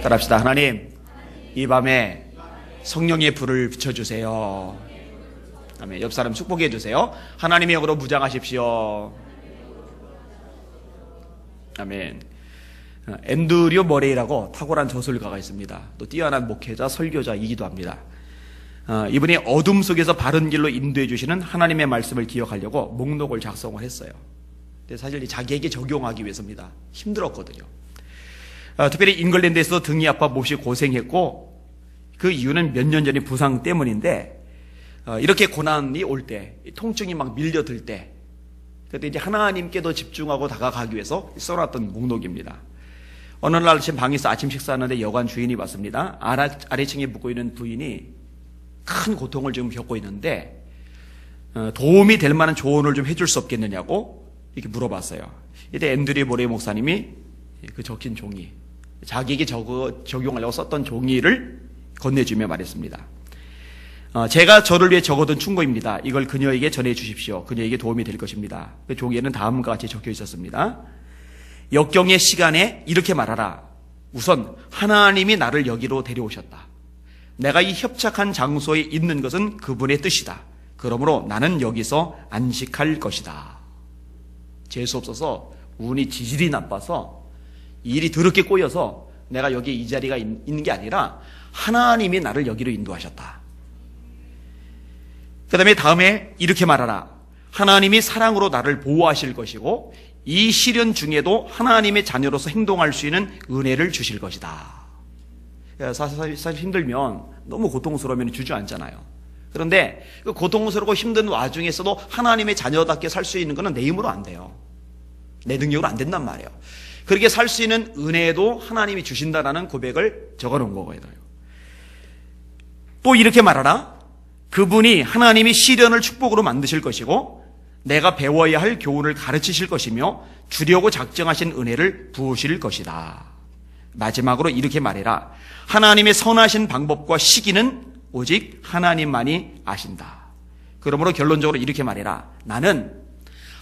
따라합시다. 하나님, 이 밤에 성령의 불을 비춰주세요. 아멘. 옆 사람 축복해 주세요. 하나님의 영으로 무장하십시오. 아멘. 앤드류 머레이라고 탁월한 저술가가 있습니다. 또 뛰어난 목회자, 설교자이기도 합니다. 이분이 어둠 속에서 바른 길로 인도해 주시는 하나님의 말씀을 기억하려고 목록을 작성을 했어요. 근데 사실 자기에게 적용하기 위해서입니다. 힘들었거든요. 특별히 잉글랜드에서 등이 아파 몹시 고생했고, 그 이유는 몇 년 전의 부상 때문인데, 이렇게 고난이 올 때, 통증이 막 밀려들 때, 그때 이제 하나님께 더 집중하고 다가가기 위해서 써놨던 목록입니다. 어느 날 아침 방에서 아침 식사하는데 여관 주인이 왔습니다. 아래층에 묵고 있는 부인이 큰 고통을 지금 겪고 있는데, 도움이 될 만한 조언을 좀 해줄 수 없겠느냐고 이렇게 물어봤어요. 이때 앤드류 모레이 목사님이 그 적힌 종이, 자기에게 적용하려고 썼던 종이를 건네주며 말했습니다. 제가 저를 위해 적어둔 충고입니다. 이걸 그녀에게 전해 주십시오. 그녀에게 도움이 될 것입니다. 그 종이에는 다음과 같이 적혀 있었습니다. 역경의 시간에 이렇게 말하라. 우선 하나님이 나를 여기로 데려오셨다. 내가 이 협착한 장소에 있는 것은 그분의 뜻이다. 그러므로 나는 여기서 안식할 것이다. 재수 없어서 운이 지질이 나빠서 일이 더럽게 꼬여서 내가 여기 이 자리가 있는 게 아니라 하나님이 나를 여기로 인도하셨다. 그 다음에 이렇게 말하라. 하나님이 사랑으로 나를 보호하실 것이고 이 시련 중에도 하나님의 자녀로서 행동할 수 있는 은혜를 주실 것이다. 사실 힘들면, 너무 고통스러우면 주저앉잖아요. 그런데 그 고통스럽고 힘든 와중에서도 하나님의 자녀답게 살 수 있는 것은 내 힘으로 안 돼요. 내 능력으로 안 된단 말이에요. 그렇게 살 수 있는 은혜도 하나님이 주신다라는 고백을 적어놓은 거거든요. 또 이렇게 말하라. 그분이 하나님이 시련을 축복으로 만드실 것이고 내가 배워야 할 교훈을 가르치실 것이며 주려고 작정하신 은혜를 부으실 것이다. 마지막으로 이렇게 말해라. 하나님의 선하신 방법과 시기는 오직 하나님만이 아신다. 그러므로 결론적으로 이렇게 말해라. 나는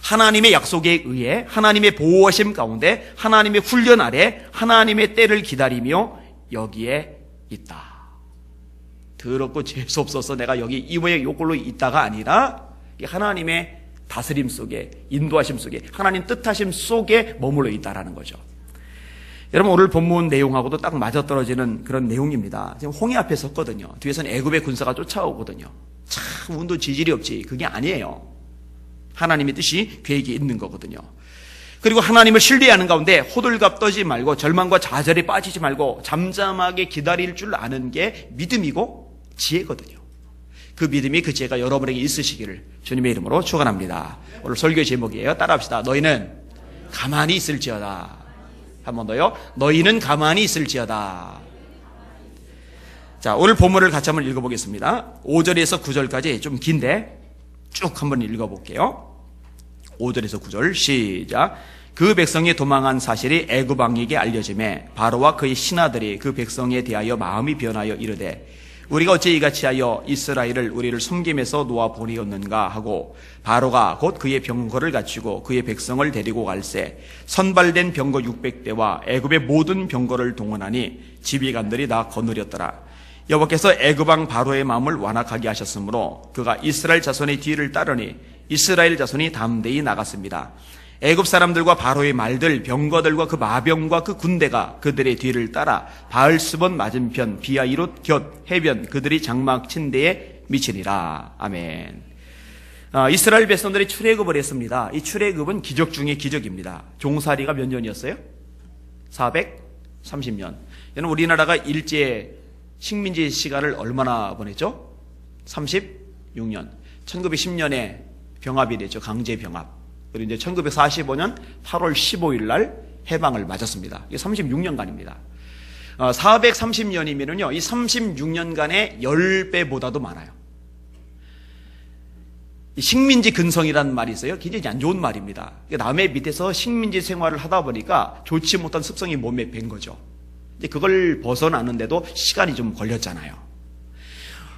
하나님의 약속에 의해 하나님의 보호하심 가운데 하나님의 훈련 아래 하나님의 때를 기다리며 여기에 있다. 더럽고 재수없어서 내가 여기 이모의 요꼴로 있다가 아니라 하나님의 다스림 속에, 인도하심 속에, 하나님 뜻하심 속에 머물러 있다라는 거죠. 여러분, 오늘 본문 내용하고도 딱 맞아떨어지는 그런 내용입니다. 지금 홍해 앞에 섰거든요. 뒤에서는 애굽의 군사가 쫓아오거든요. 참 운도 지질이 없지. 그게 아니에요. 하나님의 뜻이 계획이 있는 거거든요. 그리고 하나님을 신뢰하는 가운데 호들갑 떠지 말고 절망과 좌절에 빠지지 말고 잠잠하게 기다릴 줄 아는 게 믿음이고 지혜거든요. 그 믿음이, 그 지혜가 여러분에게 있으시기를 주님의 이름으로 축원합니다. 오늘 설교 제목이에요. 따라합시다. 너희는 가만히 있을지어다. 한 번 더요. 너희는 가만히 있을지어다. 자, 오늘 본문을 같이 한번 읽어보겠습니다. 5절에서 9절까지 좀 긴데 쭉 한번 읽어볼게요. 5절에서 9절 시작. 그 백성이 도망한 사실이 애굽 왕에게 알려지매 바로와 그의 신하들이 그 백성에 대하여 마음이 변하여 이르되 우리가 어찌 이같이 하여 이스라엘을 우리를 섬김에서 놓아 보내었는가 하고 바로가 곧 그의 병거를 갖추고 그의 백성을 데리고 갈새 선발된 병거 600대와 애굽의 모든 병거를 동원하니 지휘관들이 다 거느렸더라. 여호와께서 애굽 왕 바로의 마음을 완악하게 하셨으므로 그가 이스라엘 자손의 뒤를 따르니 이스라엘 자손이 담대히 나갔습니다. 애굽 사람들과 바로의 말들, 병거들과 그 마병과 그 군대가 그들의 뒤를 따라 바알스본 맞은편 비아이롯 곁 해변 그들이 장막 친 데에 미치니라. 아멘. 이스라엘 백성들이 출애굽을 했습니다. 이 출애굽은 기적 중에 기적입니다. 종살이가 몇 년이었어요? 430년. 여러분, 우리나라가 일제 식민지 시간을 얼마나 보냈죠? 36년. 1910년에 병합이 됐죠. 강제 병합. 그리고 이제 1945년 8월 15일 날 해방을 맞았습니다. 이게 36년간입니다. 430년이면은요, 이 36년간의 10배보다도 많아요. 식민지 근성이라는 말이 있어요. 굉장히 안 좋은 말입니다. 남의 밑에서 식민지 생활을 하다 보니까 좋지 못한 습성이 몸에 밴 거죠. 이제 그걸 벗어나는데도 시간이 좀 걸렸잖아요.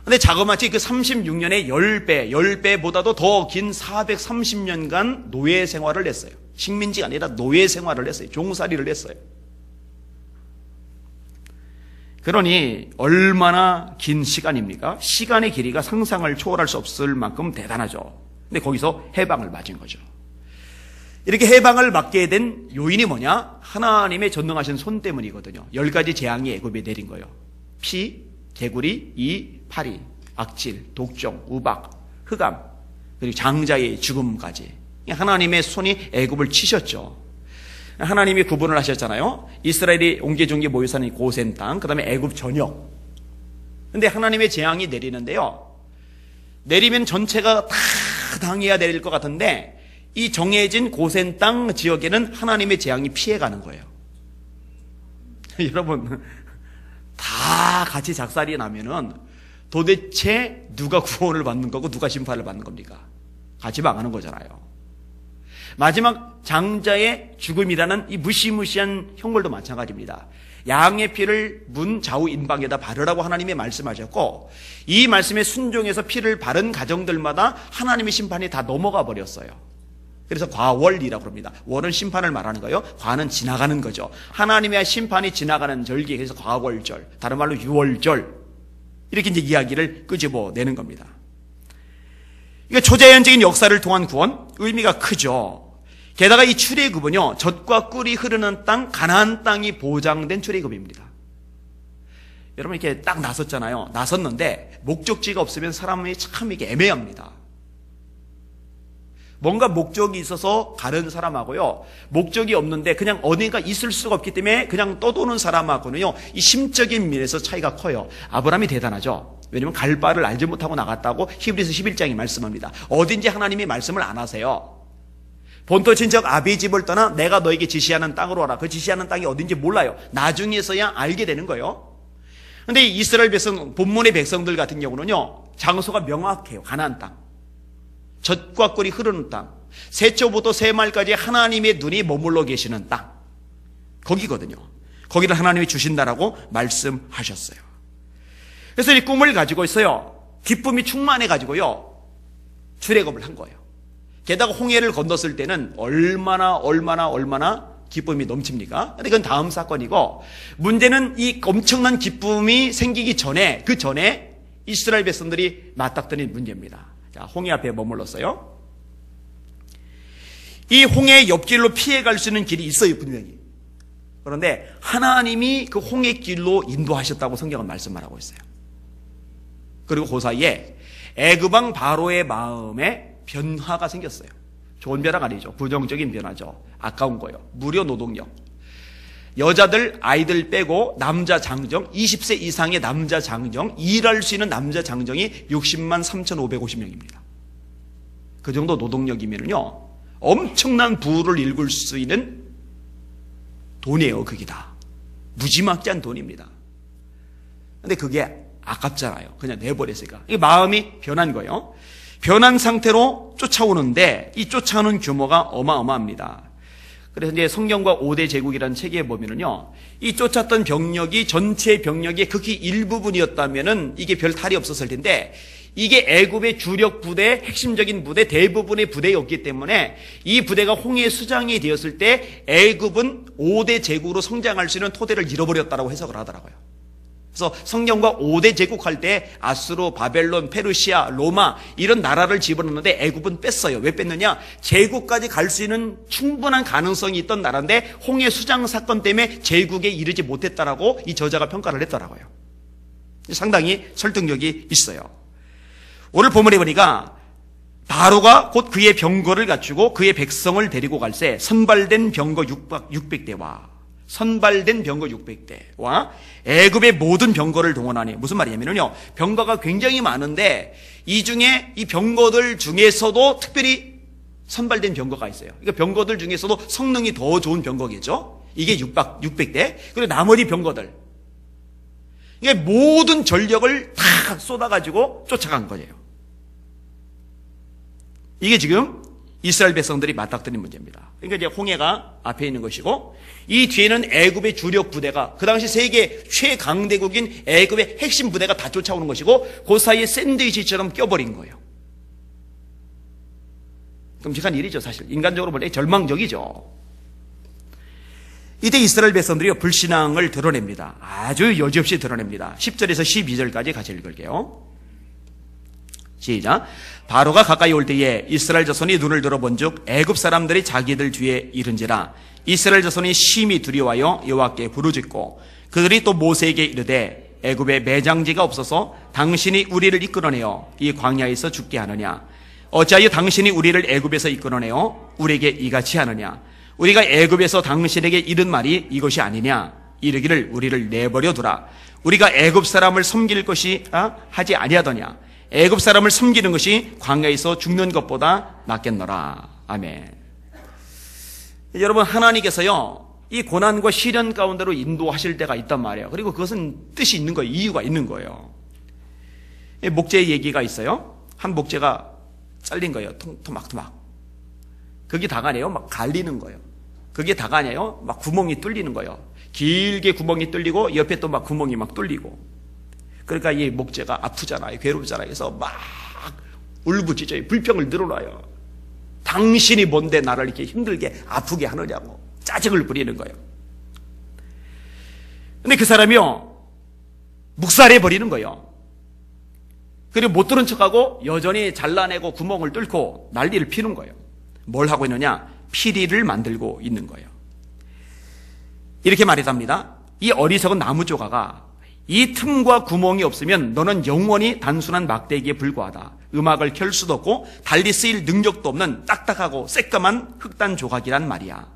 근데 자그마치 그 36년의 10배보다도 더 긴 430년간 노예 생활을 했어요. 식민지가 아니라 노예 생활을 했어요. 종살이를 했어요. 그러니 얼마나 긴 시간입니까? 시간의 길이가 상상을 초월할 수 없을 만큼 대단하죠. 근데 거기서 해방을 맞은 거죠. 이렇게 해방을 맞게 된 요인이 뭐냐? 하나님의 전능하신 손 때문이거든요. 10가지 재앙이 애굽에 내린 거예요. 피, 개구리, 이, 파리, 악질, 독종, 우박, 흑암, 그리고 장자의 죽음까지. 하나님의 손이 애굽을 치셨죠. 하나님이 구분을 하셨잖아요. 이스라엘이 옹기종기 모여 사는 고센 땅, 그 다음에 애굽 전역. 근데 하나님의 재앙이 내리는데요. 내리면 전체가 다 당해야 내릴 것 같은데 이 정해진 고센 땅 지역에는 하나님의 재앙이 피해가는 거예요. 여러분, 다 같이 작살이 나면은 도대체 누가 구원을 받는 거고 누가 심판을 받는 겁니까? 같이 망하는 거잖아요. 마지막 장자의 죽음이라는 이 무시무시한 형벌도 마찬가지입니다. 양의 피를 문 좌우 인방에다 바르라고 하나님이 말씀하셨고 이 말씀에 순종해서 피를 바른 가정들마다 하나님의 심판이 다 넘어가 버렸어요. 그래서 과월이라고 합니다. 월은 심판을 말하는 거예요. 과는 지나가는 거죠. 하나님의 심판이 지나가는 절기, 그래서 과월절, 다른 말로 유월절, 이렇게 이제 이야기를 끄집어내는 겁니다. 이게 초자연적인 역사를 통한 구원, 의미가 크죠. 게다가 이 출애굽은요, 젖과 꿀이 흐르는 땅, 가나안 땅이 보장된 출애굽입니다. 여러분 이렇게 딱 나섰잖아요. 나섰는데 목적지가 없으면 사람이 참 이게 애매합니다. 뭔가 목적이 있어서 가는 사람하고요, 목적이 없는데 그냥 어딘가 있을 수가 없기 때문에 그냥 떠도는 사람하고는요, 이 심적인 면에서 차이가 커요. 아브라함이 대단하죠. 왜냐하면 갈 바를 알지 못하고 나갔다고 히브리서 11장이 말씀합니다. 어딘지 하나님이 말씀을 안 하세요. 본토 친척 아비의 집을 떠나 내가 너에게 지시하는 땅으로 와라. 그 지시하는 땅이 어딘지 몰라요. 나중에서야 알게 되는 거예요. 근데 이스라엘 백성, 본문의 백성들 같은 경우는요, 장소가 명확해요. 가나안 땅, 젖과 꿀이 흐르는 땅, 새초부터 새말까지 하나님의 눈이 머물러 계시는 땅, 거기거든요. 거기를 하나님이 주신다라고 말씀하셨어요. 그래서 이 꿈을 가지고 있어요. 기쁨이 충만해 가지고요, 출애굽을 한 거예요. 게다가 홍해를 건넜을 때는 얼마나 기쁨이 넘칩니까? 근데 그건 다음 사건이고, 문제는 이 엄청난 기쁨이 생기기 전에, 그 전에 이스라엘 백성들이 맞닥뜨린 문제입니다. 자, 홍해 앞에 머물렀어요. 이 홍해 옆길로 피해갈 수 있는 길이 있어요, 분명히. 그런데 하나님이 그 홍해 길로 인도하셨다고 성경은 말씀을 하고 있어요. 그리고 그 사이에 애굽왕 바로의 마음에 변화가 생겼어요. 좋은 변화가 아니죠. 부정적인 변화죠. 아까운 거예요. 무료 노동력. 여자들, 아이들 빼고 남자 장정, 20세 이상의 남자 장정, 일할 수 있는 남자 장정이 60만 3,550명입니다. 그 정도 노동력이면요, 엄청난 부를 일굴 수 있는 돈이에요. 그게 다 무지막지한 돈입니다. 근데 그게 아깝잖아요. 그냥 내버렸으니까. 이게 마음이 변한 거예요. 변한 상태로 쫓아오는데 이 쫓아오는 규모가 어마어마합니다. 그래서 이제 성경과 5대 제국이라는 책에 보면은요, 이 쫓았던 병력이 전체 병력의 극히 일부분이었다면은 이게 별 탈이 없었을 텐데, 이게 애굽의 주력 부대, 핵심적인 부대, 대부분의 부대였기 때문에 이 부대가 홍해 수장이 되었을 때 애굽은 5대 제국으로 성장할 수 있는 토대를 잃어버렸다고 해석을 하더라고요. 그래서 성경과 5대 제국할 때 아수르, 바벨론, 페르시아, 로마 이런 나라를 집어넣는데 애굽은 뺐어요. 왜 뺐느냐? 제국까지 갈 수 있는 충분한 가능성이 있던 나라인데 홍해 수장 사건 때문에 제국에 이르지 못했다라고 이 저자가 평가를 했더라고요. 상당히 설득력이 있어요. 오늘 본문에 보니까 바로가 곧 그의 병거를 갖추고 그의 백성을 데리고 갈 새 선발된 병거 600대와 선발된 병거 600대와 애굽의 모든 병거를 동원하니, 무슨 말이냐면요, 병거가 굉장히 많은데 이 중에 이 병거들 중에서도 특별히 선발된 병거가 있어요. 그러니까 병거들 중에서도 성능이 더 좋은 병거겠죠. 이게 600대. 그리고 나머지 병거들, 이게 모든 전력을 다 쏟아가지고 쫓아간 거예요. 이게 지금 이스라엘 백성들이 맞닥뜨린 문제입니다. 그러니까 이제 홍해가 앞에 있는 것이고, 이 뒤에는 애굽의 주력 부대가, 그 당시 세계 최강대국인 애굽의 핵심 부대가 다 쫓아오는 것이고, 그 사이에 샌드위치처럼 껴버린 거예요. 끔찍한 일이죠, 사실. 인간적으로 볼 때 절망적이죠. 이때 이스라엘 백성들이 불신앙을 드러냅니다. 아주 여지없이 드러냅니다. 10절에서 12절까지 같이 읽을게요. 시작. 바로가 가까이 올 때에 이스라엘 자손이 눈을 들어본즉 애굽 사람들이 자기들 뒤에 이른지라. 이스라엘 자손이 심히 두려워하여 여호와께 부르짖고 그들이 또 모세에게 이르되 애굽에 매장지가 없어서 당신이 우리를 이끌어내어 이 광야에서 죽게 하느냐. 어찌하여 당신이 우리를 애굽에서 이끌어내어 우리에게 이같이 하느냐. 우리가 애굽에서 당신에게 이른 말이 이것이 아니냐. 이르기를 우리를 내버려 두라. 우리가 애굽 사람을 섬길 것이 하지 아니하더냐. 애굽 사람을 섬기는 것이 광야에서 죽는 것보다 낫겠노라. 아멘. 여러분, 하나님께서요 이 고난과 시련 가운데로 인도하실 때가 있단 말이에요. 그리고 그것은 뜻이 있는 거예요. 이유가 있는 거예요. 목재 얘기가 있어요. 한 목재가 잘린 거예요. 토막토막. 그게 다가 아니에요. 막 갈리는 거예요. 그게 다가 아니에요. 막 구멍이 뚫리는 거예요. 길게 구멍이 뚫리고 옆에 또 막 구멍이 막 뚫리고. 그러니까 이 목재가 아프잖아요. 괴롭잖아요. 그래서 막 울부짖어요. 불평을 늘어놔요. 당신이 뭔데 나를 이렇게 힘들게 아프게 하느냐고 짜증을 부리는 거예요. 근데 그 사람이요 묵살해 버리는 거예요. 그리고 못 들은 척하고 여전히 잘라내고 구멍을 뚫고 난리를 피는 거예요. 뭘 하고 있느냐? 피리를 만들고 있는 거예요. 이렇게 말했답니다. 이 어리석은 나무 조각아, 이 틈과 구멍이 없으면 너는 영원히 단순한 막대기에 불과하다. 음악을 켤 수도 없고 달리 쓰일 능력도 없는 딱딱하고 새까만 흑단 조각이란 말이야.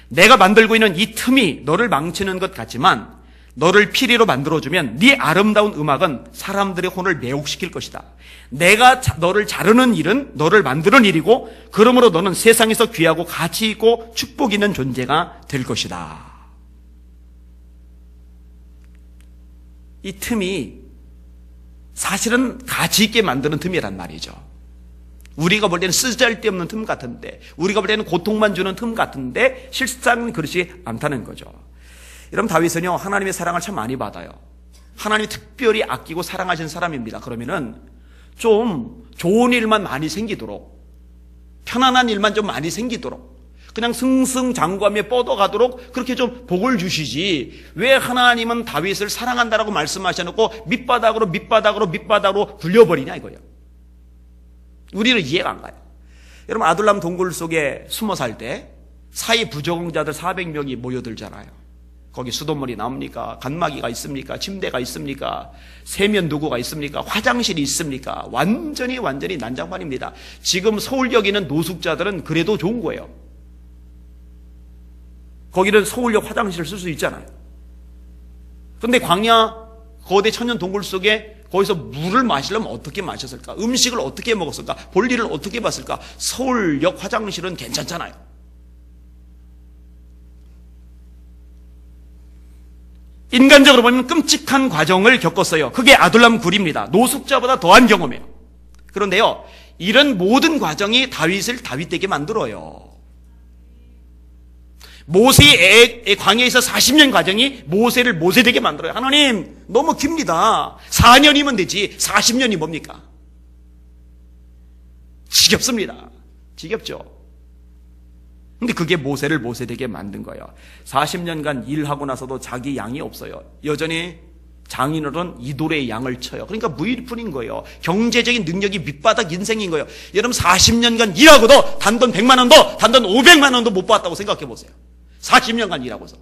내가 만들고 있는 이 틈이 너를 망치는 것 같지만 너를 피리로 만들어주면 네 아름다운 음악은 사람들의 혼을 매혹시킬 것이다. 내가 너를 자르는 일은 너를 만드는 일이고 그러므로 너는 세상에서 귀하고 가치 있고 축복 있는 존재가 될 것이다. 이 틈이 사실은 가치 있게 만드는 틈이란 말이죠. 우리가 볼 때는 쓰잘데없는 틈 같은데, 우리가 볼 때는 고통만 주는 틈 같은데 실상은 그렇지 않다는 거죠. 여러분, 다윗은요 하나님의 사랑을 참 많이 받아요. 하나님이 특별히 아끼고 사랑하신 사람입니다. 그러면은 좀 좋은 일만 많이 생기도록, 편안한 일만 좀 많이 생기도록, 그냥 승승장구하며 뻗어가도록 그렇게 좀 복을 주시지, 왜 하나님은 다윗을 사랑한다라고 말씀하셔놓고 밑바닥으로 굴려버리냐 이거예요. 우리는 이해가 안 가요. 여러분, 아둘람 동굴 속에 숨어 살 때 사이 부정자들 400명이 모여들잖아요. 거기 수돗물이 나옵니까? 간마기가 있습니까? 침대가 있습니까? 세면 도구가 있습니까? 화장실이 있습니까? 완전히 난장판입니다. 지금 서울역 있는 노숙자들은 그래도 좋은 거예요. 거기는 서울역 화장실을 쓸 수 있잖아요. 그런데 광야 거대 천년 동굴 속에 거기서 물을 마시려면 어떻게 마셨을까? 음식을 어떻게 먹었을까? 볼일을 어떻게 봤을까? 서울역 화장실은 괜찮잖아요. 인간적으로 보면 끔찍한 과정을 겪었어요. 그게 아둘람 굴입니다. 노숙자보다 더한 경험이에요. 그런데요, 이런 모든 과정이 다윗을 다윗되게 만들어요. 모세의 광야에서 40년 과정이 모세를 모세되게 만들어요. 하나님, 너무 깁니다. 4년이면 되지 40년이 뭡니까? 지겹습니다. 지겹죠. 근데 그게 모세를 모세되게 만든 거예요. 40년간 일하고 나서도 자기 양이 없어요. 여전히 장인어른 이돌의 양을 쳐요. 그러니까 무일푼인 거예요. 경제적인 능력이 밑바닥 인생인 거예요. 여러분, 40년간 일하고도 단돈 100만 원도 단돈 500만 원도 못 받았다고 생각해 보세요. 40년간 일하고서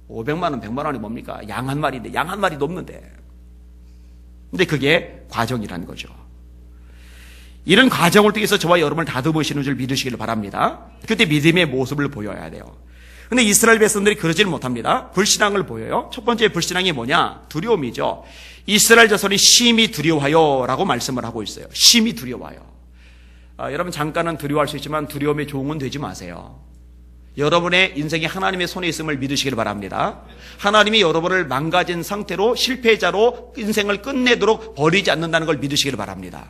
500만 원, 100만 원이 뭡니까? 양 한 마리인데, 양 한 마리도 없는데. 근데 그게 과정이라는 거죠. 이런 과정을 통해서 저와 여러분을 다듬으시는 줄 믿으시기를 바랍니다. 그때 믿음의 모습을 보여야 돼요. 근데 이스라엘 백성들이 그러질 못합니다. 불신앙을 보여요. 첫 번째 불신앙이 뭐냐? 두려움이죠. 이스라엘 자손이 심히 두려워하여 라고 말씀을 하고 있어요. 심히 두려워하여. 여러분, 잠깐은 두려워할 수 있지만 두려움의 종은 되지 마세요. 여러분의 인생이 하나님의 손에 있음을 믿으시길 바랍니다. 하나님이 여러분을 망가진 상태로 실패자로 인생을 끝내도록 버리지 않는다는 걸 믿으시길 바랍니다.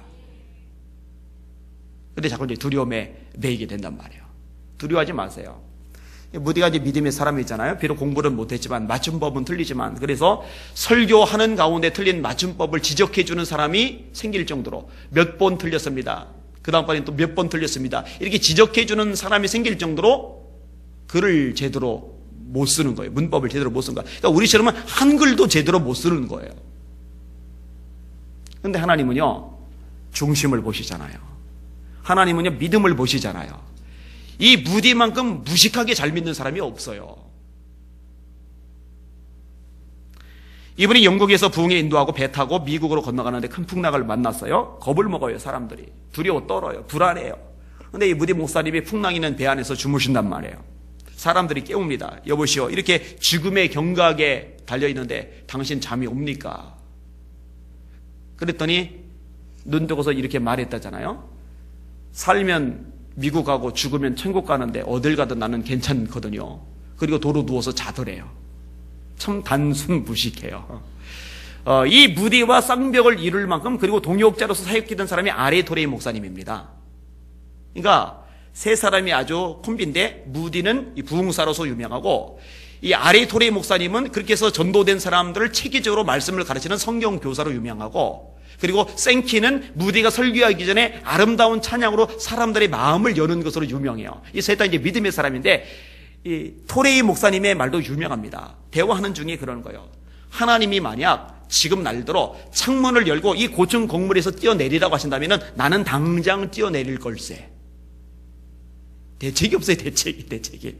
근데 자꾸 이제 두려움에 매이게 된단 말이에요. 두려워하지 마세요. 무디가 이제 믿음의 사람이잖아요. 비록 공부는 못했지만 맞춤법은 틀리지만, 그래서 설교하는 가운데 틀린 맞춤법을 지적해주는 사람이 생길 정도로 몇 번 틀렸습니다. 그 다음번에 또 몇 번 틀렸습니다. 이렇게 지적해주는 사람이 생길 정도로 글을 제대로 못 쓰는 거예요. 문법을 제대로 못 쓰는 거예요. 그러니까 우리처럼은 한글도 제대로 못 쓰는 거예요. 그런데 하나님은요, 중심을 보시잖아요. 하나님은요, 믿음을 보시잖아요. 이 무디만큼 무식하게 잘 믿는 사람이 없어요. 이분이 영국에서 부흥에 인도하고 배 타고 미국으로 건너가는데 큰 풍랑을 만났어요. 겁을 먹어요, 사람들이. 두려워 떨어요. 불안해요. 근데 이 무디 목사님이 풍랑 있는 배 안에서 주무신단 말이에요. 사람들이 깨웁니다. 여보시오, 이렇게 죽음의 경각에 달려있는데 당신 잠이 옵니까? 그랬더니 눈 뜨고서 이렇게 말했다잖아요. 살면 미국 가고 죽으면 천국 가는데 어딜 가든 나는 괜찮거든요. 그리고 도로 누워서 자더래요. 참 단순 무식해요. 이 무디와 쌍벽을 이룰 만큼, 그리고 동역자로서 사역했던 사람이 아레 토레이 목사님입니다. 그러니까 세 사람이 아주 콤비인데, 무디는 부흥사로서 유명하고, 이 아레 토레이 목사님은 그렇게 해서 전도된 사람들을 체계적으로 말씀을 가르치는 성경 교사로 유명하고, 그리고 생키는 무디가 설교하기 전에 아름다운 찬양으로 사람들의 마음을 여는 것으로 유명해요. 이 셋 다 이제 믿음의 사람인데, 이 토레이 목사님의 말도 유명합니다. 대화하는 중에 그러는 거예요. 하나님이 만약 지금 날들어 창문을 열고 이 고층 건물에서 뛰어내리라고 하신다면 나는 당장 뛰어내릴 걸세. 대책이 없어요. 대책이.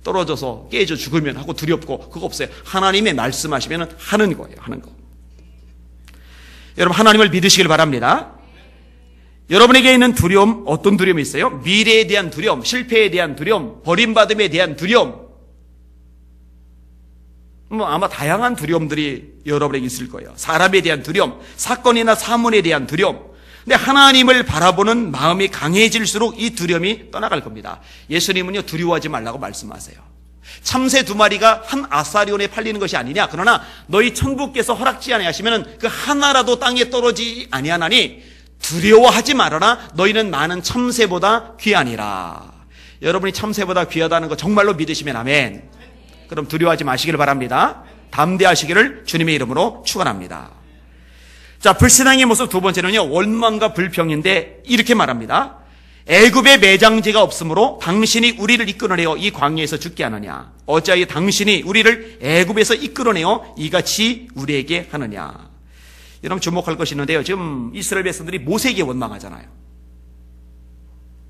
떨어져서 깨져 죽으면 하고 두렵고 그거 없어요. 하나님의 말씀하시면 하는 거예요. 하는 거. 여러분, 하나님을 믿으시길 바랍니다. 여러분에게 있는 두려움, 어떤 두려움이 있어요? 미래에 대한 두려움, 실패에 대한 두려움, 버림받음에 대한 두려움. 아마 다양한 두려움들이 여러분에게 있을 거예요. 사람에 대한 두려움, 사건이나 사문에 대한 두려움. 근데 하나님을 바라보는 마음이 강해질수록 이 두려움이 떠나갈 겁니다. 예수님은요, 두려워하지 말라고 말씀하세요. 참새 2마리가 한 아사리온에 팔리는 것이 아니냐. 그러나 너희 천부께서 허락지 아니하시면 그 하나라도 땅에 떨어지지 아니하나니 두려워하지 말아라. 너희는 많은 참새보다 귀하니라. 여러분이 참새보다 귀하다는 거 정말로 믿으시면 아멘. 그럼 두려워하지 마시기를 바랍니다. 담대하시기를 주님의 이름으로 축원합니다. 자, 불신앙의 모습 두 번째는요, 원망과 불평인데 이렇게 말합니다. 애굽에 매장지가 없으므로 당신이 우리를 이끌어내어 이 광야에서 죽게 하느냐. 어찌하여 당신이 우리를 애굽에서 이끌어내어 이같이 우리에게 하느냐. 여러분, 주목할 것이 있는데요. 지금 이스라엘 백성들이 모세에게 원망하잖아요.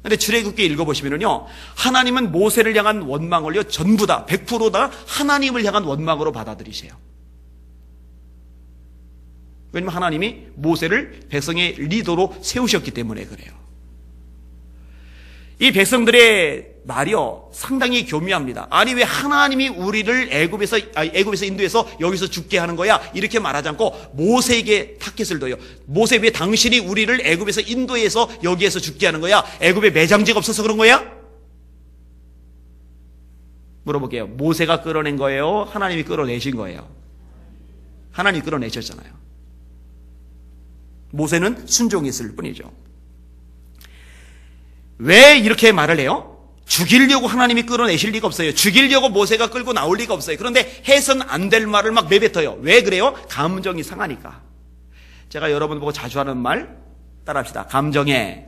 그런데 출애굽기 읽어보시면요, 하나님은 모세를 향한 원망을요, 전부 다 100% 다 하나님을 향한 원망으로 받아들이세요. 왜냐하면 하나님이 모세를 백성의 리더로 세우셨기 때문에 그래요. 이 백성들의 말이요, 상당히 교묘합니다. 아니, 왜 하나님이 우리를 애굽에서 인도해서 여기서 죽게 하는 거야? 이렇게 말하지 않고 모세에게 타켓을 둬요. 모세, 왜 당신이 우리를 애굽에서 인도해서 여기에서 죽게 하는 거야? 애굽에 매장지가 없어서 그런 거야? 물어볼게요. 모세가 끌어낸 거예요? 하나님이 끌어내신 거예요? 하나님이 끌어내셨잖아요. 모세는 순종했을 뿐이죠. 왜 이렇게 말을 해요? 죽이려고 하나님이 끌어내실 리가 없어요. 죽이려고 모세가 끌고 나올 리가 없어요. 그런데 해선 안 될 말을 막 내뱉어요. 왜 그래요? 감정이 상하니까. 제가 여러분 보고 자주 하는 말 따라합시다. 감정에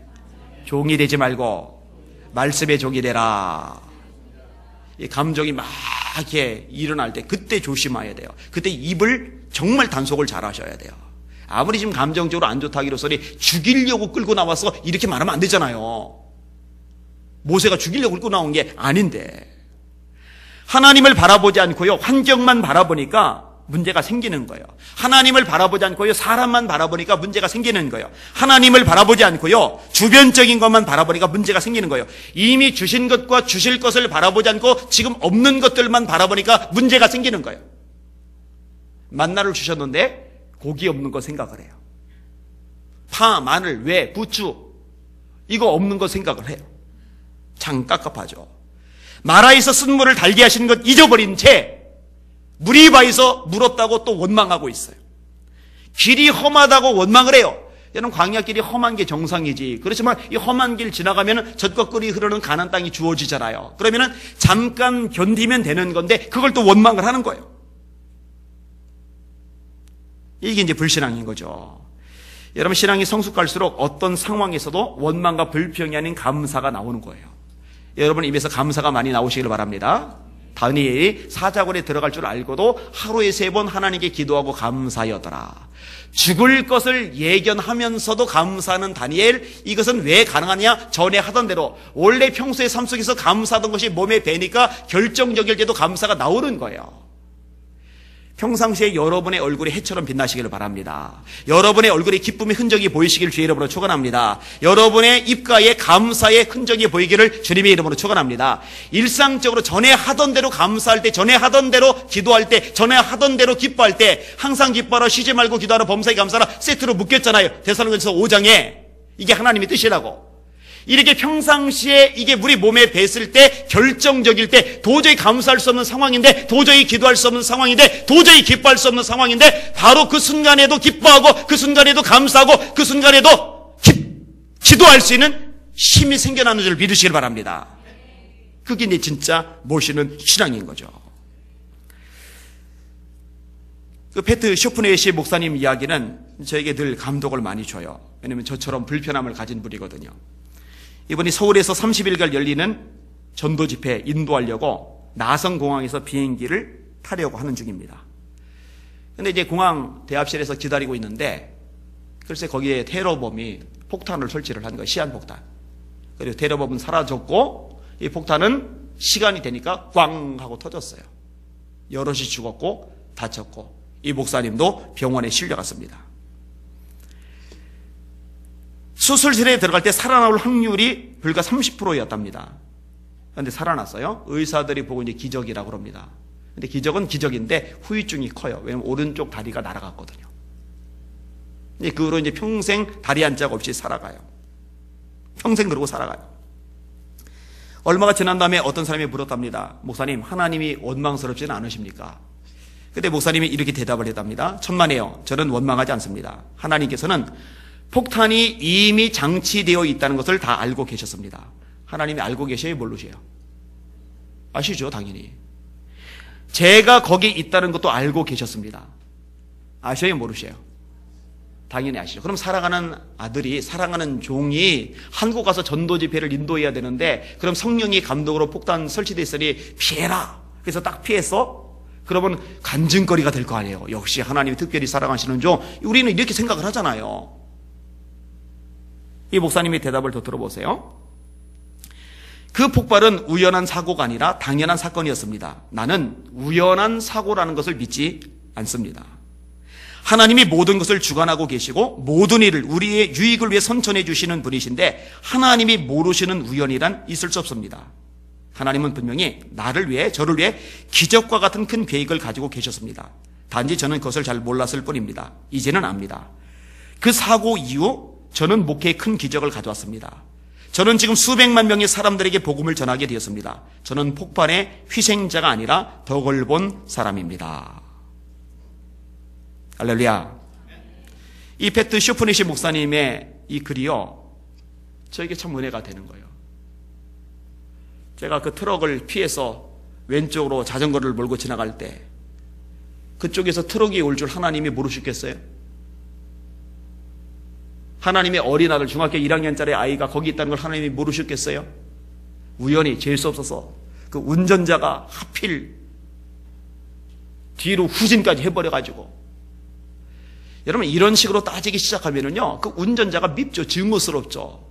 종이 되지 말고 말씀에 종이 되라. 이 감정이 막 이렇게 일어날 때 그때 조심해야 돼요. 그때 입을 정말 단속을 잘 하셔야 돼요. 아무리 지금 감정적으로 안 좋다 하기로서니 죽이려고 끌고 나와서 이렇게 말하면 안 되잖아요. 모세가 죽이려고 끌고 나온 게 아닌데. 하나님을 바라보지 않고요, 환경만 바라보니까 문제가 생기는 거예요. 하나님을 바라보지 않고요, 사람만 바라보니까 문제가 생기는 거예요. 하나님을 바라보지 않고요, 주변적인 것만 바라보니까 문제가 생기는 거예요. 이미 주신 것과 주실 것을 바라보지 않고 지금 없는 것들만 바라보니까 문제가 생기는 거예요. 만나를 주셨는데 고기 없는 거 생각을 해요. 파, 마늘, 왜, 부추 이거 없는 거 생각을 해요. 참 깝깝하죠. 마라에서 쓴물을 달게 하시는 것 잊어버린 채 무리바에서 물 없다고 또 원망하고 있어요. 길이 험하다고 원망을 해요. 여러분, 광야길이 험한 게 정상이지. 그렇지만 이 험한 길 지나가면 젖과 꿀이 흐르는 가나안 땅이 주어지잖아요. 그러면은 잠깐 견디면 되는 건데 그걸 또 원망을 하는 거예요. 이게 이제 불신앙인 거죠. 여러분, 신앙이 성숙할수록 어떤 상황에서도 원망과 불평이 아닌 감사가 나오는 거예요. 여러분 입에서 감사가 많이 나오시길 바랍니다. 다니엘이 사자굴에 들어갈 줄 알고도 하루에 3번 하나님께 기도하고 감사하였더라. 죽을 것을 예견하면서도 감사하는 다니엘, 이것은 왜 가능하냐? 전에 하던 대로 원래 평소의 삶 속에서 감사하던 것이 몸에 배니까 결정적일 때도 감사가 나오는 거예요. 평상시에 여러분의 얼굴이 해처럼 빛나시기를 바랍니다. 여러분의 얼굴에 기쁨의 흔적이 보이시길 주의 이름으로 축원합니다. 여러분의 입가에 감사의 흔적이 보이기를 주님의 이름으로 축원합니다. 일상적으로 전에 하던 대로 감사할 때, 전에 하던 대로 기도할 때, 전에 하던 대로 기뻐할 때, 항상 기뻐하라, 쉬지 말고 기도하라, 범사에 감사하라 세트로 묶였잖아요. 데살로니가서 5장에. 이게 하나님의 뜻이라고. 이렇게 평상시에 이게 우리 몸에 뱄을 때, 결정적일 때, 도저히 감사할 수 없는 상황인데, 도저히 기도할 수 없는 상황인데, 도저히 기뻐할 수 없는 상황인데, 바로 그 순간에도 기뻐하고, 그 순간에도 감사하고, 그 순간에도 기도할 수 있는 힘이 생겨나는 줄 믿으시길 바랍니다. 그게 이제 진짜 모시는 신앙인 거죠. 그 페트 쇼프네시 목사님 이야기는 저에게 늘 감동을 많이 줘요. 왜냐하면 저처럼 불편함을 가진 분이거든요. 이번이 서울에서 30일간 열리는 전도 집회 인도하려고 나성공항에서 비행기를 타려고 하는 중입니다. 근데 이제 공항 대합실에서 기다리고 있는데 글쎄 거기에 테러범이 폭탄을 설치를 한 거예요. 시한폭탄. 그리고 테러범은 사라졌고 이 폭탄은 시간이 되니까 꽝 하고 터졌어요. 여럿이 죽었고 다쳤고 이 목사님도 병원에 실려갔습니다. 수술실에 들어갈 때 살아나올 확률이 불과 30%였답니다. 그런데 살아났어요. 의사들이 보고 이제 기적이라고 합니다. 근데 기적은 기적인데 후유증이 커요. 왜냐면 오른쪽 다리가 날아갔거든요. 근데 그 후로 이제 평생 다리 한 짝 없이 살아가요. 평생 그러고 살아가요. 얼마가 지난 다음에 어떤 사람이 물었답니다. 목사님, 하나님이 원망스럽지는 않으십니까? 근데 목사님이 이렇게 대답을 했답니다. 천만에요. 저는 원망하지 않습니다. 하나님께서는 폭탄이 이미 장치되어 있다는 것을 다 알고 계셨습니다. 하나님이 알고 계셔요? 모르세요? 아시죠? 당연히. 제가 거기 있다는 것도 알고 계셨습니다. 아셔요? 모르세요? 당연히 아시죠. 그럼 사랑하는 아들이, 사랑하는 종이 한국 가서 전도 집회를 인도해야 되는데 그럼 성령이 감독으로 폭탄 설치되어 있으니 피해라. 그래서 딱 피했어? 그러면 간증거리가 될 거 아니에요. 역시 하나님이 특별히 사랑하시는 종. 우리는 이렇게 생각을 하잖아요. 이 목사님의 대답을 더 들어보세요. 그 폭발은 우연한 사고가 아니라 당연한 사건이었습니다. 나는 우연한 사고라는 것을 믿지 않습니다. 하나님이 모든 것을 주관하고 계시고 모든 일을 우리의 유익을 위해 선천해 주시는 분이신데 하나님이 모르시는 우연이란 있을 수 없습니다. 하나님은 분명히 나를 위해, 저를 위해 기적과 같은 큰 계획을 가지고 계셨습니다. 단지 저는 그것을 잘 몰랐을 뿐입니다. 이제는 압니다. 그 사고 이후 저는 목회에 큰 기적을 가져왔습니다. 저는 지금 수백만 명의 사람들에게 복음을 전하게 되었습니다. 저는 폭발의 희생자가 아니라 덕을 본 사람입니다. 할렐루야. 이 페트 쇼프네시 목사님의 이 글이요, 저에게 참 은혜가 되는 거예요. 제가 그 트럭을 피해서 왼쪽으로 자전거를 몰고 지나갈 때 그쪽에서 트럭이 올 줄 하나님이 모르셨겠어요? 하나님의 어린 아들, 중학교 1학년짜리 아이가 거기 있다는 걸 하나님이 모르셨겠어요? 우연히 재수 없어서 그 운전자가 하필 뒤로 후진까지 해버려가지고, 여러분 이런 식으로 따지기 시작하면은요, 그 운전자가 밉죠. 증오스럽죠.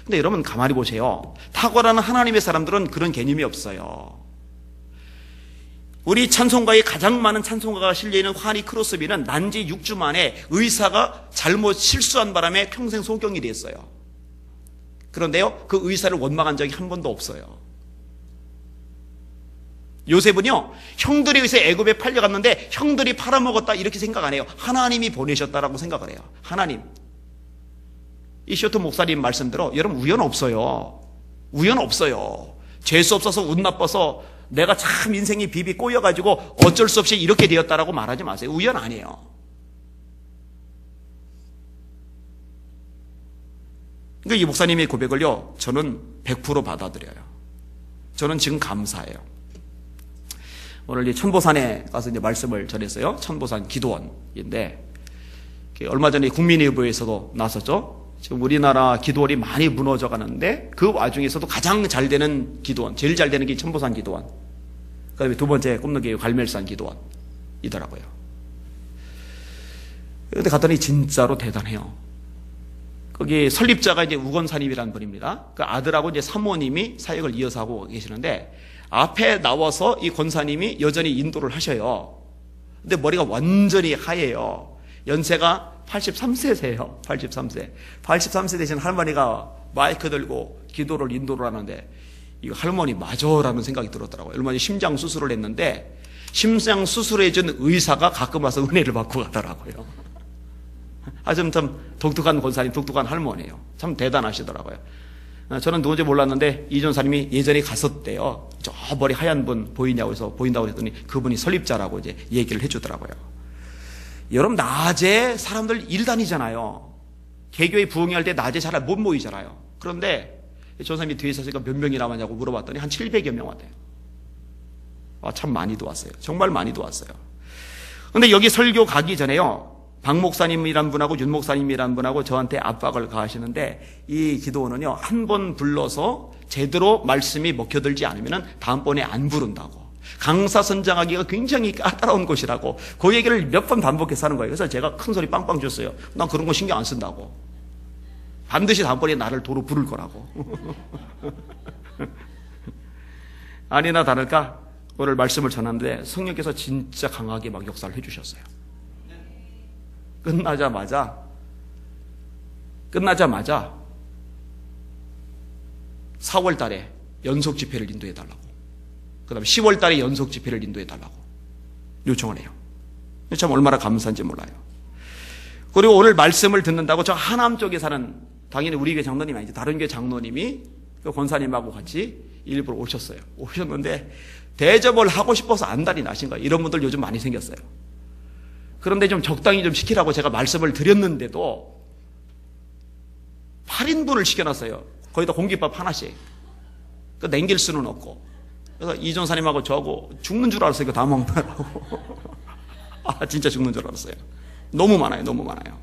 근데 여러분 가만히 보세요. 탁월한 하나님의 사람들은 그런 개념이 없어요. 우리 찬송가에 가장 많은 찬송가가 실려있는 환희 크로스비는 난지 6주 만에 의사가 잘못 실수한 바람에 평생 소경이 됐어요. 그런데요, 그 의사를 원망한 적이 한 번도 없어요. 요셉은요, 형들에 의해서 애굽에 팔려갔는데 형들이 팔아먹었다 이렇게 생각 안 해요. 하나님이 보내셨다라고 생각을 해요. 하나님. 이 쇼트 목사님 말씀대로 여러분 우연 없어요. 우연 없어요. 재수 없어서 운 나빠서 내가 참 인생이 비비 꼬여가지고 어쩔 수 없이 이렇게 되었다라고 말하지 마세요. 우연 아니에요. 그러니까 이 목사님의 고백을요, 저는 100% 받아들여요. 저는 지금 감사해요. 오늘 이 천보산에 가서 이제 말씀을 전했어요. 천보산 기도원인데, 얼마 전에 국민의힘에서도 나섰죠. 지금 우리나라 기도원이 많이 무너져 가는데 그 와중에서도 가장 잘 되는 기도원, 제일 잘 되는 게 천보산 기도원, 그 다음에 두 번째 꿈노교회 갈멜산 기도원이더라고요. 그런데 갔더니 진짜로 대단해요. 거기 설립자가 이제 우건사님이라는 분입니다. 그 아들하고 이제 사모님이 사역을 이어서 하고 계시는데 앞에 나와서 이 권사님이 여전히 인도를 하셔요. 근데 머리가 완전히 하얘요. 연세가 83세세요. 83세. 83세 되신 할머니가 마이크 들고 기도를 인도를 하는데 이거 할머니 맞아라는 생각이 들었더라고요. 얼마 전에 심장 수술을 했는데 심장 수술해준 의사가 가끔 와서 은혜를 받고 가더라고요. 참 독특한 권사님, 독특한 할머니예요. 참 대단하시더라고요. 저는 누군지 몰랐는데 이 전사님이 예전에 갔었대요. 저 머리 하얀 분 보이냐고 해서 보인다고 했더니 그분이 설립자라고 이제 얘기를 해주더라고요. 여러분, 낮에 사람들 일 다니잖아요. 개교회 부흥회할 때 낮에 잘 못 모이잖아요. 그런데 전사님이 뒤에 있어서 몇 명이 남았냐고 물어봤더니 한 700여 명 왔대요. 참 많이도 왔어요. 정말 많이도 왔어요. 근데 여기 설교 가기 전에요, 박 목사님이란 분하고 윤 목사님이란 분하고 저한테 압박을 가하시는데 이 기도원은요, 한 번 불러서 제대로 말씀이 먹혀들지 않으면 다음번에 안 부른다고, 강사 선장하기가 굉장히 까다로운 곳이라고 그 얘기를 몇 번 반복해서 하는 거예요. 그래서 제가 큰 소리 빵빵 줬어요. 난 그런 거 신경 안 쓴다고. 반드시 다음번에 나를 도로 부를 거라고. 아니나 다를까 오늘 말씀을 전하는데 성령께서 진짜 강하게 막 역사를 해주셨어요. 끝나자마자 4월 달에 연속 집회를 인도해달라고, 그 다음에 10월 달에 연속 집회를 인도해달라고 요청을 해요. 참 얼마나 감사한지 몰라요. 그리고 오늘 말씀을 듣는다고 저 하남 쪽에 사는, 당연히 우리 교회 장로님이 아니지, 다른 교회 장로님이 그 권사님하고 같이 일부러 오셨어요. 오셨는데 대접을 하고 싶어서 안달이 나신 거예요. 이런 분들 요즘 많이 생겼어요. 그런데 좀 적당히 좀 시키라고 제가 말씀을 드렸는데도 8인분을 시켜놨어요. 거기다 공깃밥 하나씩. 그 남길 수는 없고. 그래서 이 전사님하고 저하고 죽는 줄 알았어요. 이거 다 먹느라고. 진짜 죽는 줄 알았어요. 너무 많아요. 너무 많아요.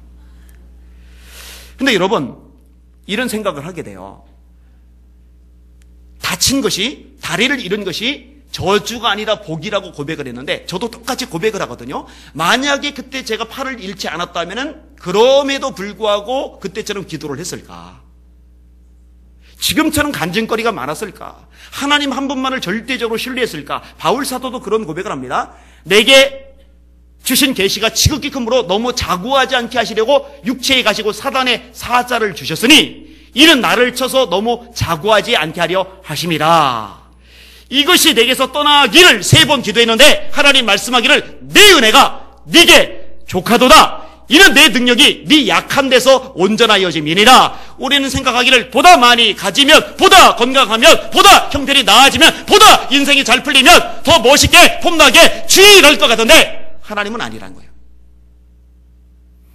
근데 여러분, 이런 생각을 하게 돼요. 다친 것이, 다리를 잃은 것이 저주가 아니라 복이라고 고백을 했는데 저도 똑같이 고백을 하거든요. 만약에 그때 제가 팔을 잃지 않았다면 그럼에도 불구하고 그때처럼 기도를 했을까? 지금처럼 간증거리가 많았을까? 하나님 한 분만을 절대적으로 신뢰했을까? 바울 사도도 그런 고백을 합니다. 내게 주신 계시가 지극히 크므로 너무 자구하지 않게 하시려고 육체에 가시고 사단의 사자를 주셨으니 이는 나를 쳐서 너무 자구하지 않게 하려 하심이라. 이것이 내게서 떠나기를 3번 기도했는데 하나님 말씀하기를 내 은혜가 네게 족하도다. 이는 내 능력이 네 약한 데서 온전하여짐이니라. 우리는 생각하기를 보다 많이 가지면, 보다 건강하면, 보다 형편이 나아지면, 보다 인생이 잘 풀리면 더 멋있게 폼나게 주의할 것 같은데 하나님은 아니라는 거예요.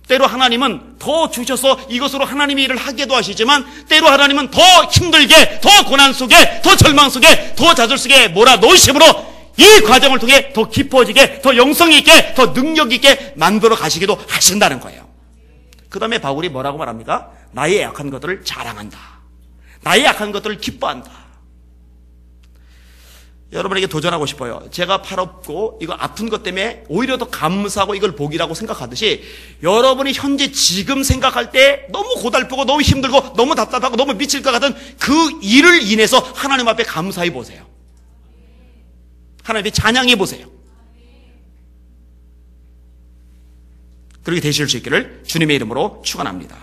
때로 하나님은 더 주셔서 이것으로 하나님의 일을 하게도 하시지만 때로 하나님은 더 힘들게, 더 고난 속에, 더 절망 속에, 더 좌절 속에 몰아넣으심으로 이 과정을 통해 더 깊어지게, 더 영성 있게, 더 능력 있게 만들어 가시기도 하신다는 거예요. 그 다음에 바울이 뭐라고 말합니까? 나의 약한 것들을 자랑한다. 나의 약한 것들을 기뻐한다. 여러분에게 도전하고 싶어요. 제가 팔 없고 이거 아픈 것 때문에 오히려 더 감사하고 이걸 복이라고 생각하듯이 여러분이 현재 지금 생각할 때 너무 고달프고 너무 힘들고 너무 답답하고 너무 미칠 것 같은 그 일을 인해서 하나님 앞에 감사해 보세요. 하나님 앞에 찬양해 보세요. 그렇게 되실 수 있기를 주님의 이름으로 축원합니다.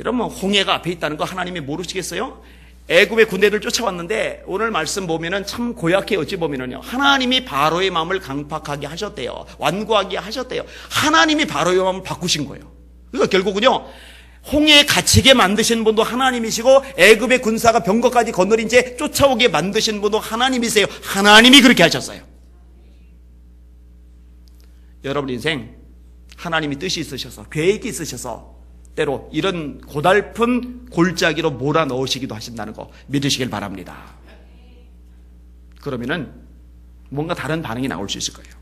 여러분, 홍해가 앞에 있다는 거 하나님이 모르시겠어요? 애굽의 군대들 쫓아왔는데 오늘 말씀 보면은 참 고약해. 어찌 보면은요, 하나님이 바로의 마음을 강팍하게 하셨대요. 완고하게 하셨대요. 하나님이 바로의 마음을 바꾸신 거예요. 그러니까 결국은요, 홍해에 갇히게 만드신 분도 하나님이시고 애굽의 군사가 병거까지 건너린 채 쫓아오게 만드신 분도 하나님이세요. 하나님이 그렇게 하셨어요. 여러분 인생 하나님이 뜻이 있으셔서, 계획이 있으셔서 때로 이런 고달픈 골짜기로 몰아넣으시기도 하신다는 거 믿으시길 바랍니다. 그러면은 뭔가 다른 반응이 나올 수 있을 거예요.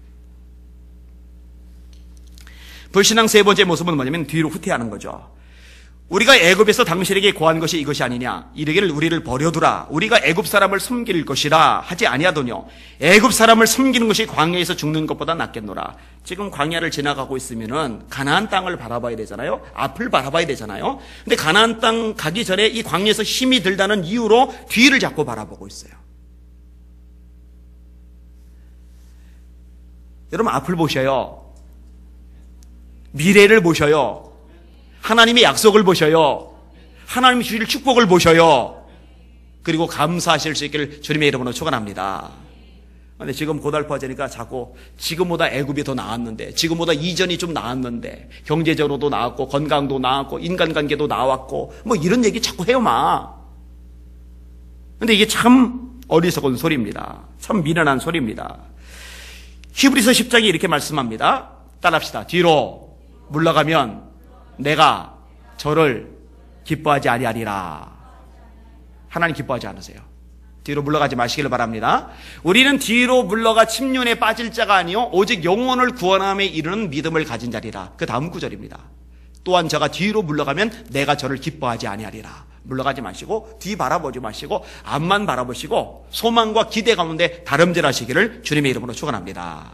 불신앙 세 번째 모습은 뭐냐면 뒤로 후퇴하는 거죠. 우리가 애굽에서 당신에게 고한 것이 이것이 아니냐. 이르기를 우리를 버려두라. 우리가 애굽 사람을 섬길 것이라 하지 아니하더뇨. 애굽 사람을 섬기는 것이 광야에서 죽는 것보다 낫겠노라. 지금 광야를 지나가고 있으면은 가나안 땅을 바라봐야 되잖아요. 앞을 바라봐야 되잖아요. 근데 가나안 땅 가기 전에 이 광야에서 힘이 들다는 이유로 뒤를 자꾸 바라보고 있어요. 여러분 앞을 보셔요. 미래를 보셔요. 하나님의 약속을 보셔요. 하나님이 주실 축복을 보셔요. 그리고 감사하실 수 있기를 주님의 이름으로 축원합니다. 근데 지금 고달퍼지니까 자꾸 지금보다 애굽이 더 나았는데, 지금보다 이전이 좀 나았는데, 경제적으로도 나았고 건강도 나았고 인간관계도 나왔고 뭐 이런 얘기 자꾸 해요 마. 근데 이게 참 어리석은 소리입니다. 참 미련한 소리입니다. 히브리서 10장이 이렇게 말씀합니다. 따라합시다. 뒤로 물러가면 내가 저를 기뻐하지 아니하리라. 하나님 기뻐하지 않으세요. 뒤로 물러가지 마시기를 바랍니다. 우리는 뒤로 물러가 침륜에 빠질 자가 아니요 오직 영혼을 구원함에 이르는 믿음을 가진 자리라. 그 다음 구절입니다. 또한 저가 뒤로 물러가면 내가 저를 기뻐하지 아니하리라. 물러가지 마시고 뒤 바라보지 마시고 앞만 바라보시고 소망과 기대 가운데 다름질하시기를 주님의 이름으로 축원합니다.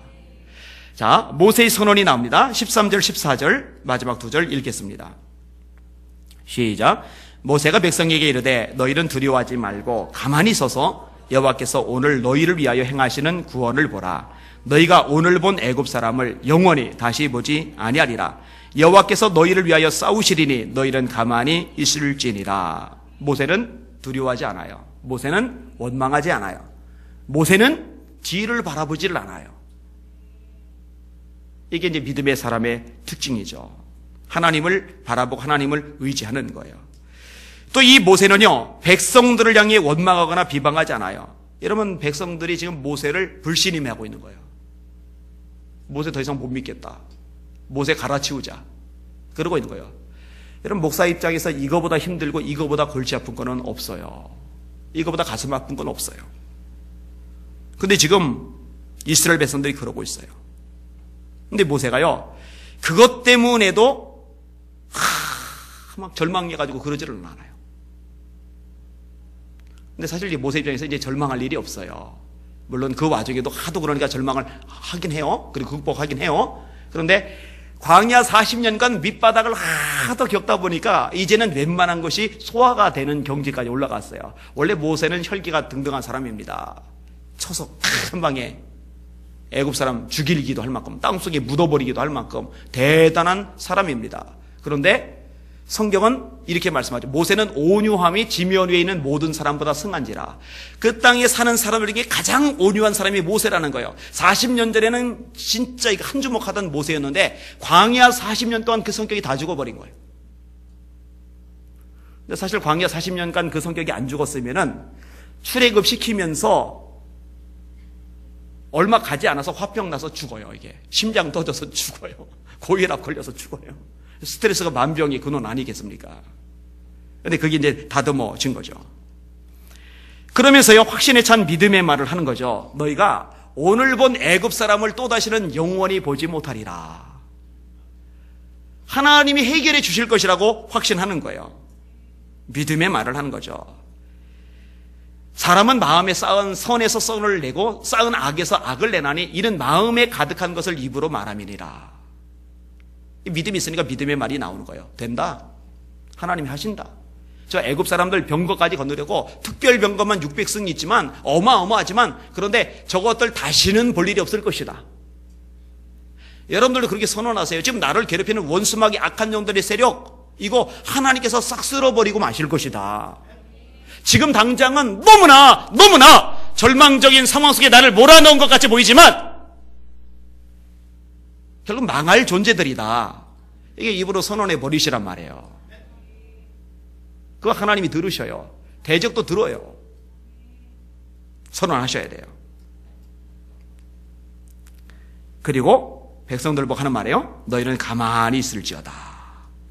자, 모세의 선언이 나옵니다. 13절 14절 마지막 두 절 읽겠습니다. 시작. 모세가 백성에게 이르되 너희는 두려워하지 말고 가만히 서서 여호와께서 오늘 너희를 위하여 행하시는 구원을 보라. 너희가 오늘 본 애굽 사람을 영원히 다시 보지 아니하리라. 여호와께서 너희를 위하여 싸우시리니 너희는 가만히 있을지니라. 모세는 두려워하지 않아요. 모세는 원망하지 않아요. 모세는 뒤를 바라보지를 않아요. 이게 이제 믿음의 사람의 특징이죠. 하나님을 바라보고 하나님을 의지하는 거예요. 또 이 모세는요, 백성들을 향해 원망하거나 비방하지 않아요. 여러분, 백성들이 지금 모세를 불신임하고 있는 거예요. 모세 더 이상 못 믿겠다. 모세 갈아치우자. 그러고 있는 거예요. 여러분, 목사 입장에서 이거보다 힘들고 이거보다 골치 아픈 거는 없어요. 이거보다 가슴 아픈 건 없어요. 근데 지금 이스라엘 백성들이 그러고 있어요. 근데 모세가요, 그것 때문에도 막 절망해가지고 그러지를 않아요. 근데 사실 이 모세 입장에서 이제 절망할 일이 없어요. 물론 그 와중에도 하도 그러니까 절망을 하긴 해요. 그리고 극복하긴 해요. 그런데 광야 40년간 밑바닥을 하도 겪다 보니까 이제는 웬만한 것이 소화가 되는 경지까지 올라갔어요. 원래 모세는 혈기가 등등한 사람입니다. 쳐서 한 방에 애굽 사람 죽이기도 할 만큼 땅속에 묻어버리기도 할 만큼 대단한 사람입니다. 그런데 성경은 이렇게 말씀하죠. 모세는 온유함이 지면 위에 있는 모든 사람보다 승한지라. 그 땅에 사는 사람들 중에 가장 온유한 사람이 모세라는 거예요. 40년 전에는 진짜 한 주먹 하던 모세였는데 광야 40년 동안 그 성격이 다 죽어버린 거예요. 근데 사실 광야 40년간 그 성격이 안 죽었으면은 출애굽 시키면서 얼마 가지 않아서 화병 나서 죽어요. 이게 심장 터져서 죽어요. 고혈압 걸려서 죽어요. 스트레스가 만병의 근원 아니겠습니까? 근데 그게 이제 다듬어진 거죠. 그러면서요, 확신에 찬 믿음의 말을 하는 거죠. 너희가 오늘 본 애굽 사람을 또다시는 영원히 보지 못하리라. 하나님이 해결해 주실 것이라고 확신하는 거예요. 믿음의 말을 하는 거죠. 사람은 마음에 쌓은 선에서 선을 내고 쌓은 악에서 악을 내나니 이는 마음에 가득한 것을 입으로 말함이니라. 믿음이 있으니까 믿음의 말이 나오는 거예요. 된다. 하나님이 하신다. 저 애굽 사람들 병거까지 건너려고 특별 병거만 600승이 있지만 어마어마하지만 그런데 저것들 다시는 볼 일이 없을 것이다. 여러분들도 그렇게 선언하세요. 지금 나를 괴롭히는 원수막이 악한 영들의 세력 이거 하나님께서 싹 쓸어버리고 마실 것이다. 지금 당장은 너무나 절망적인 상황 속에 나를 몰아넣은 것 같이 보이지만 결국 망할 존재들이다. 이게 입으로 선언해 버리시란 말이에요. 그거 하나님이 들으셔요. 대적도 들어요. 선언하셔야 돼요. 그리고 백성들 보고 하는 말이에요. 너희는 가만히 있을지어다.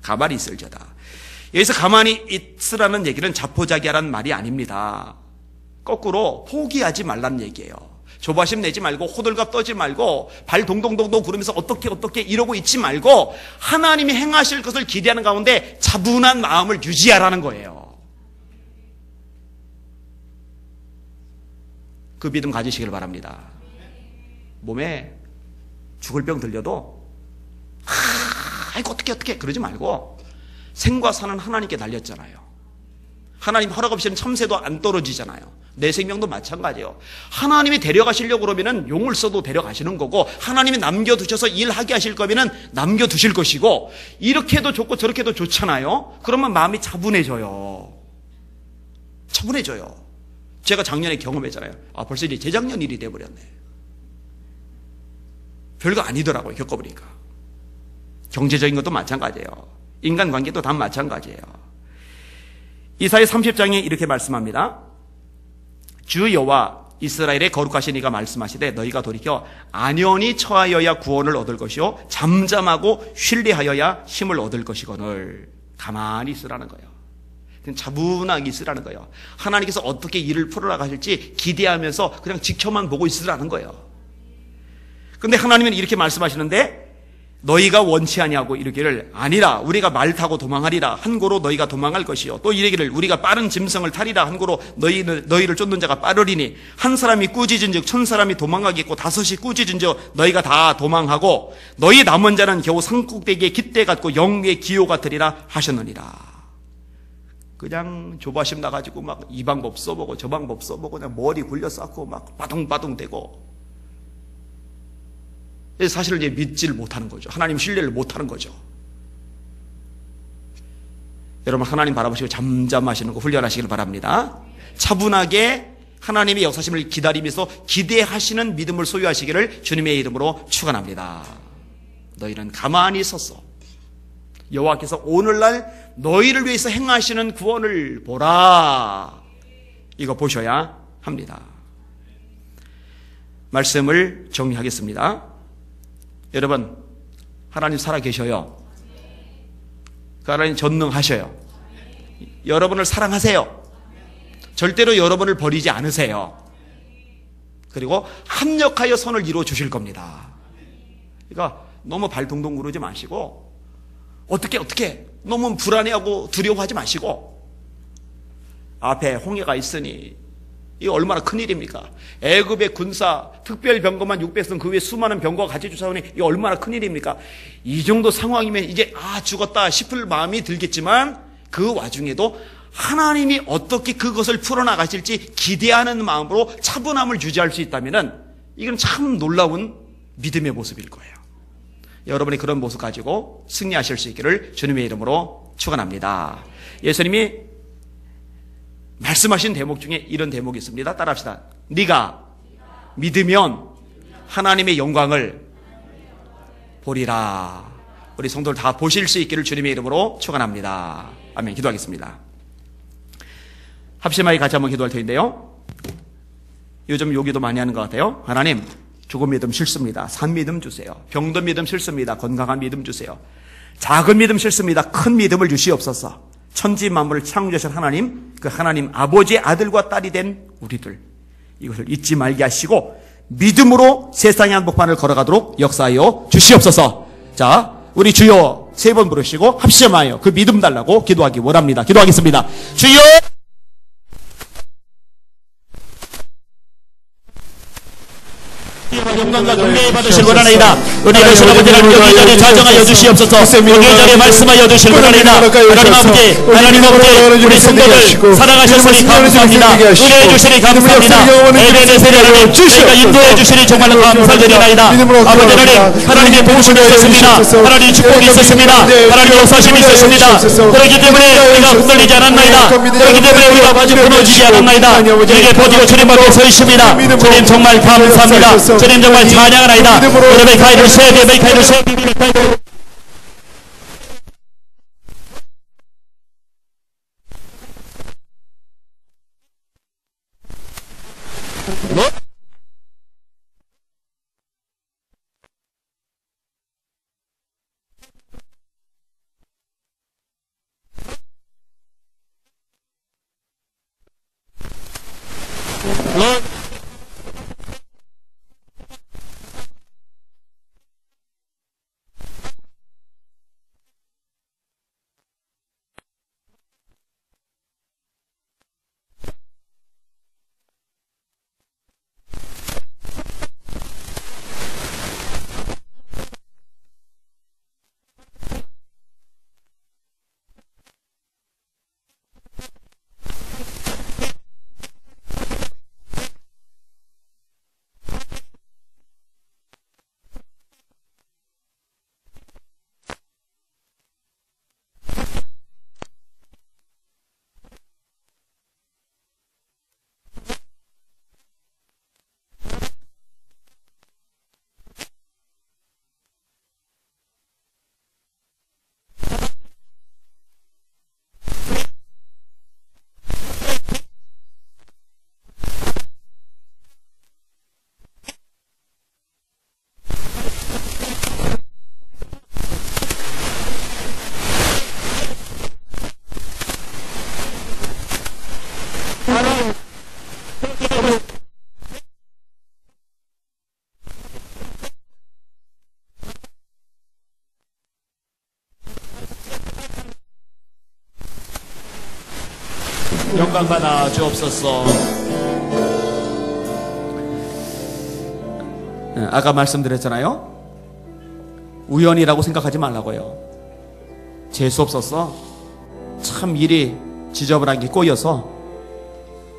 가만히 있을지어다. 여기서 가만히 있으라는 얘기는 자포자기하라는 말이 아닙니다. 거꾸로 포기하지 말라는 얘기예요. 조바심 내지 말고 호들갑 떠지 말고 발 동동동동 구르면서 어떻게 이러고 있지 말고 하나님이 행하실 것을 기대하는 가운데 차분한 마음을 유지하라는 거예요. 그 믿음 가지시길 바랍니다. 몸에 죽을 병 들려도 아이고 어떻게 그러지 말고 생과 사는 하나님께 달렸잖아요. 하나님 허락 없이는 참새도 안 떨어지잖아요. 내 생명도 마찬가지예요. 하나님이 데려가시려고 그러면은 용을 써도 데려가시는 거고, 하나님이 남겨두셔서 일하게 하실 거면은 남겨두실 것이고, 이렇게 해도 좋고 저렇게 해도 좋잖아요. 그러면 마음이 차분해져요. 차분해져요. 제가 작년에 경험했잖아요. 벌써 이제 재작년 일이 돼버렸네. 별거 아니더라고요. 겪어보니까. 경제적인 것도 마찬가지예요. 인간관계도 다 마찬가지예요. 이사야 30장에 이렇게 말씀합니다. 주 여호와 이스라엘의 거룩하신 이가 말씀하시되 너희가 돌이켜 안연히 처하여야 구원을 얻을 것이요 잠잠하고 신뢰하여야 힘을 얻을 것이거늘. 가만히 있으라는 거예요. 차분하게 있으라는 거예요. 하나님께서 어떻게 일을 풀어나가실지 기대하면서 그냥 지켜만 보고 있으라는 거예요. 근데 하나님은 이렇게 말씀하시는데 너희가 원치 아니하고 이르기를 아니라 우리가 말 타고 도망하리라 한 고로 너희가 도망할 것이요 또 이르기를 우리가 빠른 짐승을 타리라 한 고로 너희를 쫓는 자가 빠르리니 한 사람이 꾸짖은즉 천 사람이 도망하겠고 다섯이 꾸짖은즉 너희가 다 도망하고 너희 남은 자는 겨우 산꼭대기에 깃대 같고 영의 기호 같으리라 하셨느니라. 그냥 조바심 나가지고 막 이 방법 써보고 저 방법 써보고 그냥 머리 굴려 쌓고 막 바둥바둥 대고 사실은 이제 믿지를 못하는 거죠. 하나님 신뢰를 못하는 거죠. 여러분 하나님 바라보시고 잠잠하시는 거 훈련하시길 바랍니다. 차분하게 하나님의 역사심을 기다리면서 기대하시는 믿음을 소유하시기를 주님의 이름으로 축원합니다. 너희는 가만히 섰어. 여호와께서 오늘날 너희를 위해서 행하시는 구원을 보라. 이거 보셔야 합니다. 말씀을 정리하겠습니다. 여러분 하나님 살아계셔요. 하나님 전능하셔요. 여러분을 사랑하세요. 절대로 여러분을 버리지 않으세요. 그리고 합력하여 선을 이루어 주실 겁니다. 그러니까 너무 발동동 구르지 마시고 어떻게 너무 불안해하고 두려워하지 마시고 앞에 홍해가 있으니 이거 얼마나 큰일입니까? 애굽의 군사 특별병거만 600선 그 외에 수많은 병거가 같이 쫓아오니 이거 얼마나 큰일입니까? 이 정도 상황이면 이제 죽었다 싶을 마음이 들겠지만 그 와중에도 하나님이 어떻게 그것을 풀어나가실지 기대하는 마음으로 차분함을 유지할 수 있다면 이건 참 놀라운 믿음의 모습일 거예요. 여러분이 그런 모습 가지고 승리하실 수 있기를 주님의 이름으로 축원합니다. 예수님이 말씀하신 대목 중에 이런 대목이 있습니다. 따라합시다. 네가 믿으면 하나님의 영광을 보리라. 우리 성도들 다 보실 수 있기를 주님의 이름으로 축원합니다. 아멘. 기도하겠습니다. 합심하게 같이 한번 기도할 터인데요. 요즘 요기도 많이 하는 것 같아요. 하나님 죽은 믿음 싫습니다. 산 믿음 주세요. 병든 믿음 싫습니다. 건강한 믿음 주세요. 작은 믿음 싫습니다. 큰 믿음을 주시옵소서. 천지 만물을 창조하신 하나님, 그 하나님 아버지의 아들과 딸이 된 우리들 이것을 잊지 말게 하시고 믿음으로 세상의 한복판을 걸어가도록 역사하여 주시옵소서. 자, 우리 주여 3번 부르시고 합심하여 그 믿음 달라고 기도하기 원합니다. 기도하겠습니다. 주여 영광과 경배 받으실 원하나이다. 우리 여러분 아버지를 여기 자리에 자정하여 주시옵소서. 여기 자리에 말씀하여 주실 원하나이다. 하나님 아버지 우리 성도들 사랑하셨으니 감사합니다. 은혜해 주시니 감사합니다. 에베네 세례를 저희가 인도해 주시니 정말로 감사드리나이다. 아버지 하나님 하나님의 도우심이 있었습니다. 하나님의 축복이 있었습니다. 하나님의 역사심이 있었습니다. 그렇기 때문에 우리가 흔들리지 않았나이다. 그렇기 때문에 우리가 마주 무너지지 않았나이다. 우리에게 버티고 주님 앞에 서 있습니다. 주님 정말 감사합니다. 주님 정말 찬양하나이다. 여러분의 가이를 세게 메이카이를 세게 Lord 영광 받아 주옵소서. 아까 말씀드렸잖아요. 우연이라고 생각하지 말라고요. 재수 없었어. 참 일이 지저분한 게 꼬여서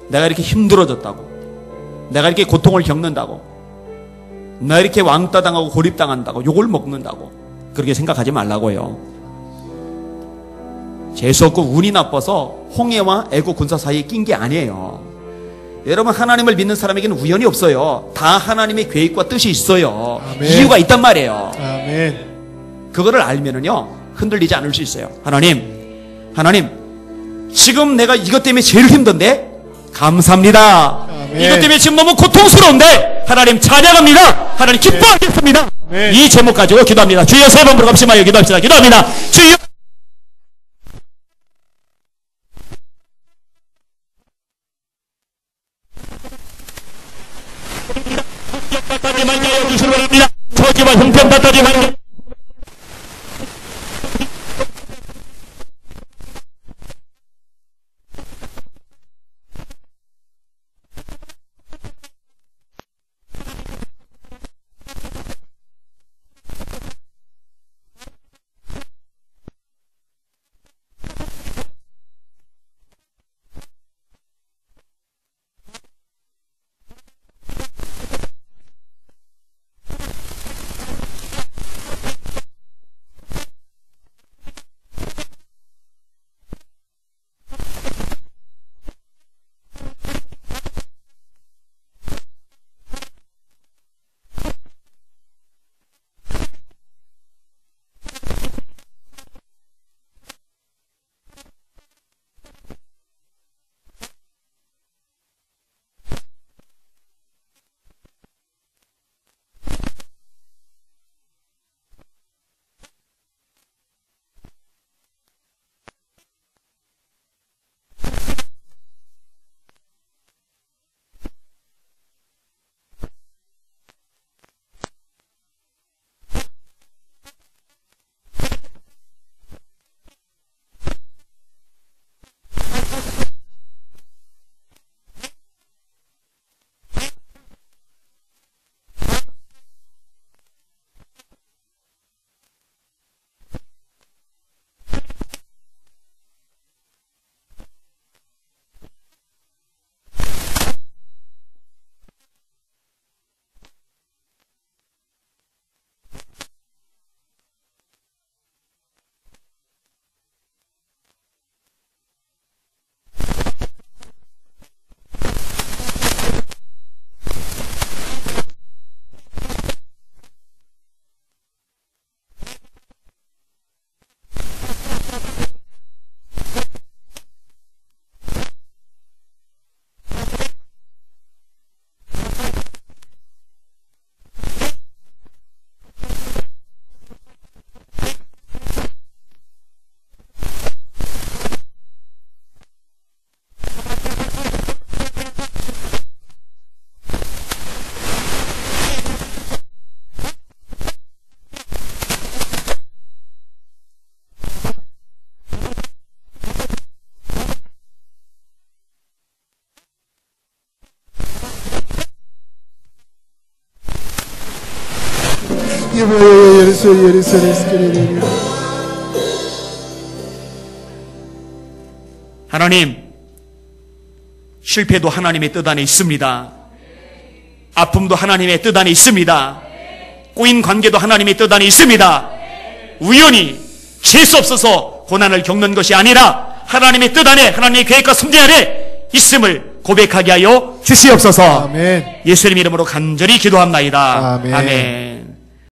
내가 이렇게 힘들어졌다고, 내가 이렇게 고통을 겪는다고, 내가 이렇게 왕따 당하고 고립당한다고, 욕을 먹는다고 그렇게 생각하지 말라고요. 재수 없고 운이 나빠서 홍해와 애국 군사 사이에 낀 게 아니에요. 여러분, 하나님을 믿는 사람에게는 우연이 없어요. 다 하나님의 계획과 뜻이 있어요. 아멘. 이유가 있단 말이에요. 아멘. 그거를 알면은요 흔들리지 않을 수 있어요. 하나님, 지금 내가 이것 때문에 제일 힘든데 감사합니다. 아멘. 이것 때문에 지금 너무 고통스러운데 하나님 찬양합니다. 하나님 기뻐하겠습니다. 아멘. 이 제목 가지고 기도합니다. 주여, 세 번 부르갑시다. 기도합시다. 기도합니다. 주여. 받다지만 여여 주시기 바랍니다. 저지와 형편 받다지만 하나님, 실패도 하나님의 뜻 안에 있습니다. 아픔도 하나님의 뜻 안에 있습니다. 꼬인 관계도 하나님의 뜻 안에 있습니다. 우연히 재수 없어서 고난을 겪는 것이 아니라 하나님의 뜻 안에, 하나님의 계획과 섭리 안에 있음을 고백하게 하여 주시옵소서. 아멘. 예수님 이름으로 간절히 기도합나이다. 아멘. 아멘.